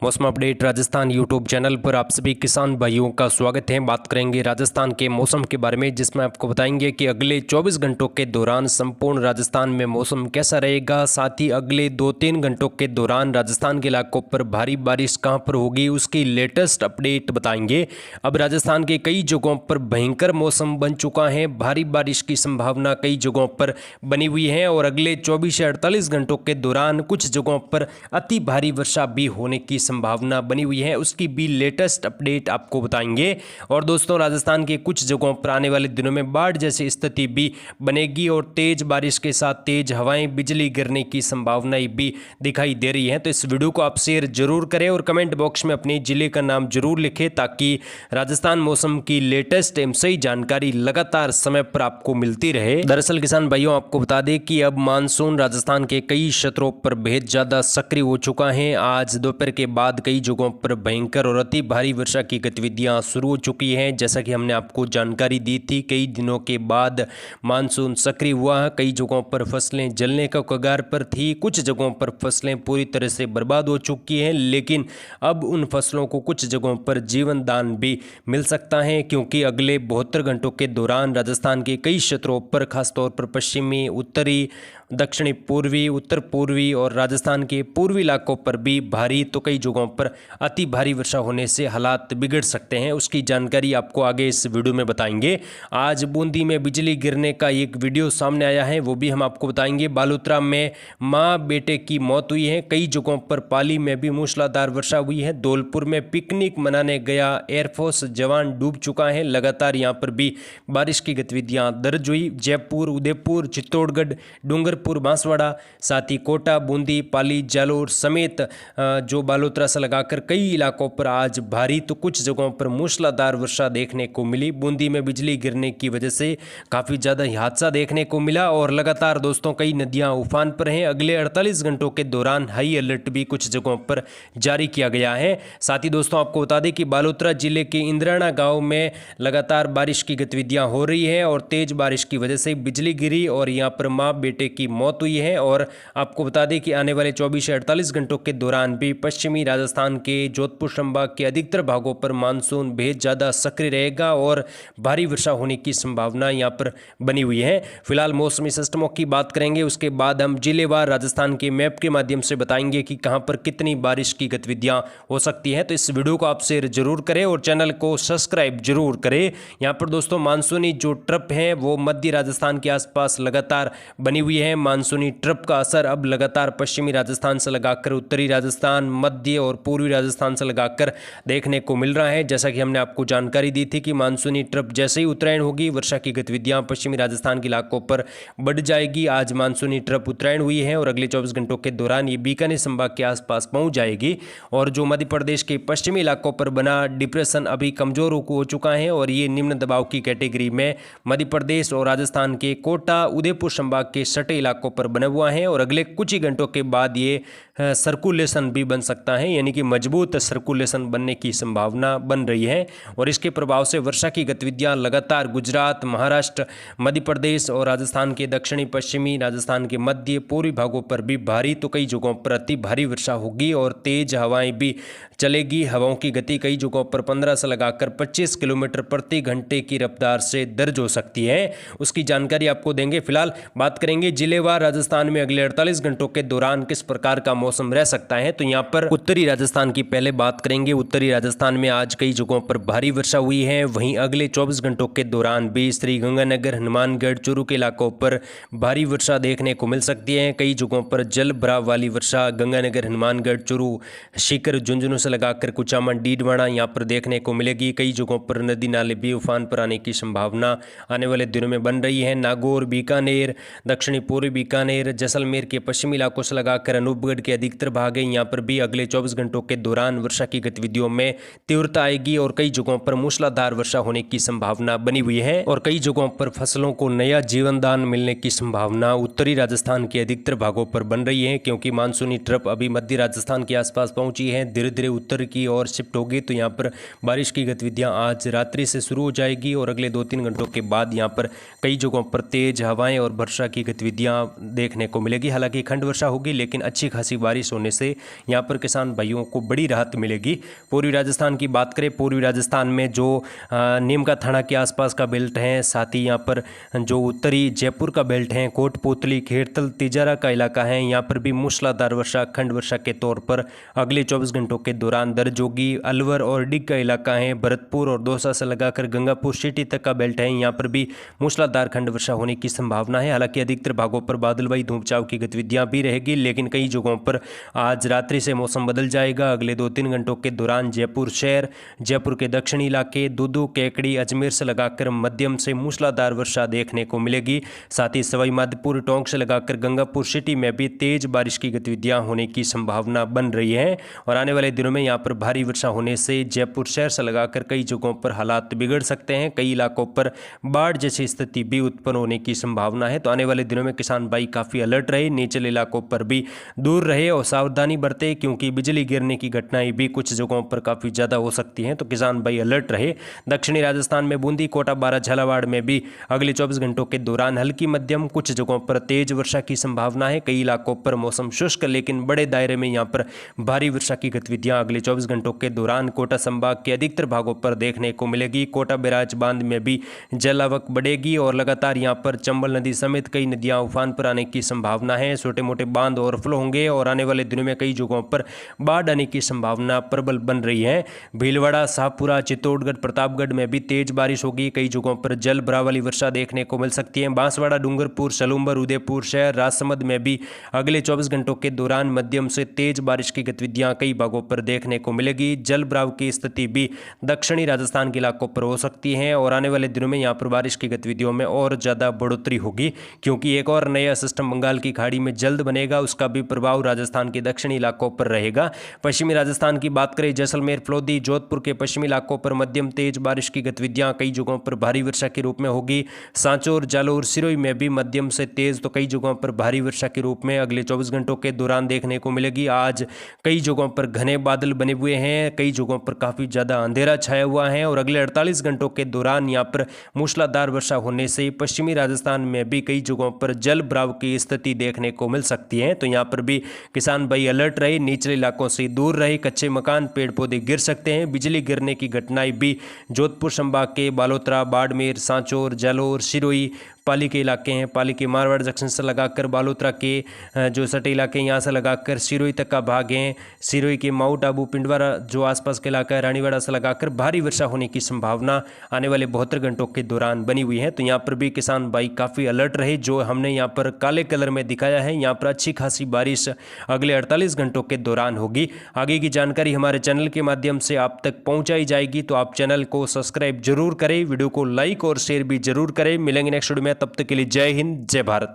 मौसम update Rajasthan YouTube channel पर आप सभी किसान भाइयों का स्वागत है। बात करेंगे राजस्थान के मौसम के बारे में, जिसमें आपको बताएंगे कि अगले 24 घंटों के दौरान संपूर्ण राजस्थान में मौसम कैसा रहेगा। साथ ही अगले 2-3 घंटों के दौरान राजस्थान के इलाकों पर भारी बारिश कहां पर होगी, उसकी लेटेस्ट अपडेट बताएंगे। अब राजस्थान के कई जगहों पर भयंकर मौसम बन चुका है, भारी बारिश की संभावना कई जगहों पर बनी हुई है और अगले 24 से 48 घंटों के दौरान कुछ जगहों पर अति भारी वर्षा भी होने की संभावना बनी हुई है, उसकी भी लेटेस्ट अपडेट आपको बताएंगे। और दोस्तों, राजस्थान के कुछ जगहों पर आने वाले दिनों में बाढ़ जैसी स्थिति भी बनेगी और तेज बारिश के साथ तेज हवाएं, बिजली गिरने की संभावनाएं भी दिखाई दे रही हैं। तो इस वीडियो को आप शेयर जरूर करें और कमेंट बॉक्स में अपने जिले का नाम जरूर लिखें, ताकि राजस्थान मौसम की लेटेस्ट एवं सही जानकारी लगातार समय पर आपको मिलती रहे। दरअसल किसान भाइयों, आपको बता दें कि अब मानसून राजस्थान के कई क्षेत्रों पर बेहद ज्यादा सक्रिय हो चुका है। आज दोपहर के बाद कई जगहों पर भयंकर और अति भारी वर्षा की गतिविधियां शुरू हो चुकी हैं। जैसा कि हमने आपको जानकारी दी थी, कई दिनों के बाद मानसून सक्रिय हुआ है। कई जगहों पर फसलें जलने का कगार पर थी, कुछ जगहों पर फसलें पूरी तरह से बर्बाद हो चुकी हैं, लेकिन अब उन फसलों को कुछ जगहों पर जीवन दान भी मिल सकता है, क्योंकि अगले 72 घंटों के दौरान राजस्थान के कई क्षेत्रों पर, खासतौर पर पश्चिमी, उत्तरी, दक्षिणी पूर्वी, उत्तर पूर्वी और राजस्थान के पूर्वी इलाकों पर भी भारी तो कई जगहों पर अति भारी वर्षा होने से हालात बिगड़ सकते हैं। उसकी जानकारी आपको आगे इस वीडियो में बताएंगे। आज बूंदी में बिजली गिरने का एक वीडियो सामने आया है, वो भी हम आपको बताएंगे। बालोतरा में मां बेटे की मौत हुई है। कई जगहों पर पाली में भी मूसलाधार वर्षा हुई है। धौलपुर में पिकनिक मनाने गया एयरफोर्स जवान डूब चुका है। लगातार यहां पर भी बारिश की गतिविधियां दर्ज हुई। जयपुर, उदयपुर, चित्तौड़गढ़, डूंगरपुर, बांसवाड़ा, साथ ही कोटा, बूंदी, पाली, जालोर समेत जो बालोतरा से लगाकर कई इलाकों पर आज भारी तो कुछ जगहों पर मूसलाधार वर्षा देखने को मिली। बूंदी में बिजली गिरने की वजह से काफ़ी ज़्यादा हादसा देखने को मिला और लगातार दोस्तों कई नदियां उफान पर हैं। अगले 48 घंटों के दौरान हाई अलर्ट भी कुछ जगहों पर जारी किया गया है। साथ ही दोस्तों, आपको बता दें कि बालोतरा जिले के इंद्राना गाँव में लगातार बारिश की गतिविधियाँ हो रही है और तेज बारिश की वजह से बिजली गिरी और यहाँ पर माँ बेटे की मौत हुई है। और आपको बता दें कि आने वाले 24 से 48 घंटों के दौरान भी पश्चिमी राजस्थान के जोधपुर संभाग के अधिकतर भागों पर मानसून बेहद ज़्यादा सक्रिय रहेगा और भारी वर्षा होने की संभावना यहाँ पर बनी हुई है। फिलहाल मौसमी सिस्टमों की बात करेंगे, उसके बाद हम जिलेवार राजस्थान के मैप के माध्यम से बताएंगे कि कहाँ पर कितनी बारिश की गतिविधियाँ हो सकती हैं। तो इस वीडियो को आप शेयर जरूर करें और चैनल को सब्सक्राइब जरूर करें। यहाँ पर दोस्तों मानसूनी जो ट्रप है वो मध्य राजस्थान के आसपास लगातार बनी हुई है। मानसूनी ट्रप का असर अब लगातार पश्चिमी राजस्थान से लगाकर उत्तरी राजस्थान, मध्य और पूर्वी राजस्थान से लगाकर देखने को मिल रहा है। जैसा कि हमने आपको जानकारी दी थी कि मानसूनी ट्रप जैसे ही उत्तरायण होगी, वर्षा की गतिविधियां पश्चिमी राजस्थान के इलाकों पर बढ़ जाएगी। आज मानसूनी ट्रप उत्तरायण हुई है और अगले 24 घंटों के दौरान ये बीकानेर संभाग के आसपास पहुंच जाएगी। और जो मध्य प्रदेश के पश्चिमी इलाकों पर बना डिप्रेशन अभी कमजोर हो चुका है और ये निम्न दबाव की कैटेगरी में मध्य प्रदेश और राजस्थान के कोटा, उदयपुर संभाग के सटे इलाकों पर बना हुआ है और अगले कुछ ही घंटों के बाद ये सर्कुलेशन भी बन सकता है, यानी कि मजबूत सर्कुलेशन बनने की संभावना बन रही है। और इसके प्रभाव से वर्षा की गतिविधियां लगातार गुजरात, महाराष्ट्र, मध्य प्रदेश और राजस्थान के दक्षिणी पश्चिमी, राजस्थान के मध्य पूर्वी भागों पर भी भारी तो कई जगहों पर अति भारी वर्षा होगी और तेज हवाएं भी चलेगी। हवाओं की गति कई जगहों पर 15 से लगाकर 25 किलोमीटर प्रति घंटे की रफ्तार से दर्ज हो सकती है। उसकी जानकारी आपको देंगे। फिलहाल बात करेंगे जिलेवार राजस्थान में अगले 48 घंटों के दौरान किस प्रकार का मौसम रह सकता है। तो यहाँ पर उत्तरी राजस्थान की पहले बात करेंगे। उत्तरी राजस्थान में आज कई जगहों पर भारी वर्षा हुई है। वहीं अगले 24 घंटों के दौरान भी श्रीगंगानगर, हनुमानगढ़, चूरू के इलाकों पर भारी वर्षा देखने को मिल सकती है। कई जगहों पर जल भराव वाली वर्षा गंगानगर, हनुमानगढ़, चूरू, सीकर, झुंझुनू से लगाकर कुचामन, डीडवाना यहाँ पर देखने को मिलेगी। कई जगहों पर नदी नाले भी उफान पर आने की संभावना आने वाले दिनों में बन रही है। नागौर, बीकानेर, दक्षिणी पूर्वी बीकानेर, जैसलमेर के पश्चिमी इलाकों से लगाकर अनूपगढ़ के अधिकतर भाग है, यहाँ पर भी अगले 24 घंटों के दौरान वर्षा की गतिविधियों में तीव्रता आएगी और कई जगहों पर मूसलाधार वर्षा होने की संभावना बनी हुई है। और कई जगहों पर फसलों को नया जीवन दान मिलने की संभावना उत्तरी राजस्थान के अधिकतर भागों पर बन रही है, क्योंकि मानसूनी ट्रप अभी मध्य राजस्थान के आसपास पहुंची है, धीरे धीरे उत्तर की ओर शिफ्ट होगी। तो यहाँ पर बारिश की गतिविधियां आज रात्रि से शुरू हो जाएगी और अगले 2-3 घंटों के बाद यहाँ पर कई जगहों पर तेज हवाएं और वर्षा की गतिविधियां देखने को मिलेगी। हालांकि खंड वर्षा होगी, लेकिन अच्छी खासी बारिश होने से यहाँ पर किसान भाइयों को बड़ी राहत मिलेगी। पूर्वी राजस्थान की बात करें, पूर्वी राजस्थान में जो नीमका थाना के आसपास का बेल्ट है, साथ ही यहाँ पर जो उत्तरी जयपुर का बेल्ट है, कोटपुतली, खेड़तल, तिजारा का इलाका है, यहाँ पर भी मूसलाधार वर्षा, खंड वर्षा के तौर पर अगले 24 घंटों के दौरान दर्ज होगी। अलवर और डिग का इलाका है, भरतपुर और दौसा से लगाकर गंगापुर सिटी तक का बेल्ट है, यहाँ पर भी मूसलाधार खंड वर्षा होने की संभावना है। हालांकि अधिकतर भागों पर बादलवाई धूप छांव की गतिविधियां भी रहेगी, लेकिन कई जगहों पर आज रात्रि से मौसम बदल जाएगा। अगले 2-3 घंटों के दौरान जयपुर शहर, जयपुर के दक्षिणी इलाके, दूदू, केकड़ी, अजमेर से लगाकर मध्यम से मूसलाधार वर्षा देखने को मिलेगी। साथ ही सवाई माधोपुर, टोंक से लगाकर गंगापुर सिटी में भी तेज बारिश की गतिविधियां होने की संभावना बन रही है और आने वाले दिनों में यहां पर भारी वर्षा होने से जयपुर शहर से लगाकर कई जगहों पर हालात बिगड़ सकते हैं। कई इलाकों पर बाढ़ जैसी स्थिति भी उत्पन्न होने की संभावना है। तो आने वाले दिनों में किसान भाई काफ़ी अलर्ट रहे, निचले इलाकों पर भी दूर रहे और सावधानी बरते, क्योंकि बिजली गिरने की घटनाएं भी कुछ जगहों पर काफ़ी ज़्यादा हो सकती हैं। तो किसान भाई अलर्ट रहे। दक्षिणी राजस्थान में बूंदी, कोटा, बारा, झालावाड़ में भी अगले 24 घंटों के दौरान हल्की मध्यम, कुछ जगहों पर तेज वर्षा की संभावना है। कई इलाकों पर मौसम शुष्क, लेकिन बड़े दायरे में यहाँ पर भारी वर्षा की गतिविधियां अगले 24 घंटों के दौरान कोटा संभाग के अधिकतर भागों पर देखने को मिलेगी। कोटा बैराज बांध में भी जल आवक बढ़ेगी और लगातार यहाँ पर चंबल नदी समेत कई नदियां उफान पर आने की संभावना है। छोटे मोटे बांध ओवरफ्लो होंगे और आने वाले दिनों में कई जगहों पर बाढ़ आने की संभावना प्रबल बन रही है। भीलवाड़ा, शाहपुरा, चित्तौड़गढ़, प्रतापगढ़ में भी तेज बारिश होगी। कई जगहों पर जल भराव वाली वर्षा देखने को मिल सकती है। बांसवाड़ा, डूंगरपुर, सलूंबर, उदयपुर शहर, राजसमंद में भी अगले 24 घंटों के दौरान मध्यम से तेज बारिश की गतिविधियां कई भागों पर देखने को मिलेगी। जल भराव की स्थिति भी दक्षिणी राजस्थान के इलाकों पर हो सकती है और आने वाले दिनों में यहाँ पर बारिश की गतिविधियों में और ज़्यादा बढ़ोतरी होगी, क्योंकि एक और नया सिस्टम बंगाल की खाड़ी में जल्द बनेगा। उसका भी प्रभाव राजस्थान के दक्षिणी इलाकों पर रहेगा। पश्चिमी राजस्थान की बात करें, जैसलमेर, फलोदी, जोधपुर के पश्चिमी इलाकों पर मध्यम तेज बारिश की गतिविधियां कई जगहों पर भारी वर्षा के रूप में होगी। सांचौर, जालोर, सिरोही में भी मध्यम से तेज तो कई जगहों पर भारी वर्षा के रूप में अगले 24 घंटों के दौरान देखने को मिलेगी। आज कई जगहों पर घने बादल बने हुए हैं, कई जगहों पर काफ़ी ज़्यादा अंधेरा छाया हुआ है और अगले 48 घंटों के दौरान यहाँ पर मूसलाधार वर्षा होने से पश्चिमी राजस्थान में भी कई जगहों पर जल भराव की स्थिति देखने को मिल सकती है। तो यहाँ पर भी किसान भाई अलर्ट रहे, निचले इलाकों से दूर रहे। कच्चे मकान, पेड़ पौधे गिर सकते हैं। बिजली गिरने की घटनाएं भी जोधपुर संभाग के बालोतरा, बाड़मेर, सांचौर, जालोर, सिरोही, पाली के इलाके हैं, पाली के मारवाड़ जंक्शन से लगाकर बालोतरा के जो सटे इलाके हैं यहाँ से लगाकर सिरोही तक का भाग है। सिरोही के माउंट आबू, पिंडवारा जो आसपास के इलाका है, रानीवाड़ा से लगाकर भारी वर्षा होने की संभावना आने वाले 72 घंटों के दौरान बनी हुई है। तो यहाँ पर भी किसान भाई काफ़ी अलर्ट रहे। जो हमने यहाँ पर काले कलर में दिखाया है, यहाँ पर अच्छी खासी बारिश अगले 48 घंटों के दौरान होगी। आगे की जानकारी हमारे चैनल के माध्यम से आप तक पहुँचाई जाएगी, तो आप चैनल को सब्सक्राइब जरूर करें, वीडियो को लाइक और शेयर भी जरूर करें। मिलेंगे नेक्स्ट वीडियो में, तब तक के लिए जय हिंद, जय भारत।